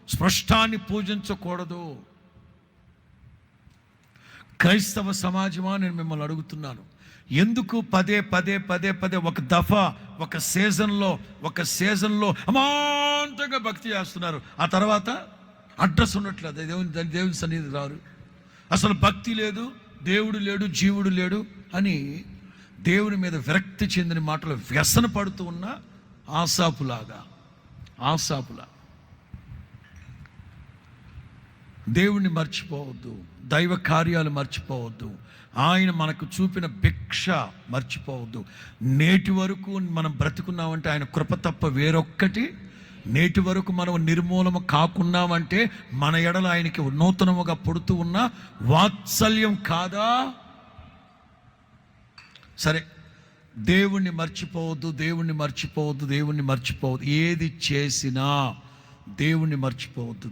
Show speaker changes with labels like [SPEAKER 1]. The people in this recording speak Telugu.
[SPEAKER 1] స్పృష్టాన్ని పూజించకూడదు. క్రైస్తవ సమాజమా, నేను మిమ్మల్ని అడుగుతున్నాను, ఎందుకు పదే పదే పదే పదే ఒక దఫా ఒక సీజన్లో అమాంతంగా భక్తి చేస్తున్నారు, ఆ తర్వాత అడ్రస్ ఉన్నట్లేదు, దేవుని సన్నిధి రారు, అసలు భక్తి లేదు, దేవుడు లేడు, జీవుడు లేడు అని దేవుని మీద విరక్తి చెందిన మాటలు వ్యసన పడుతూ ఉన్న ఆసాపులా దేవుణ్ణి మర్చిపోవద్దు, దైవ కార్యాలు మర్చిపోవద్దు, ఆయన మనకు చూపిన భిక్ష మర్చిపోవద్దు. నేటి వరకు మనం బ్రతుకున్నామంటే ఆయన కృప తప్ప వేరొక్కటి, నేటి వరకు మనం నిర్మూలన కాకున్నామంటే మన ఎడల ఆయనకి నూతనముగా పుడుతూ ఉన్న వాత్సల్యం కాదా? సరే, దేవుణ్ణి మర్చిపోవద్దు. ఏది చేసినా దేవుణ్ణి మర్చిపోవద్దు.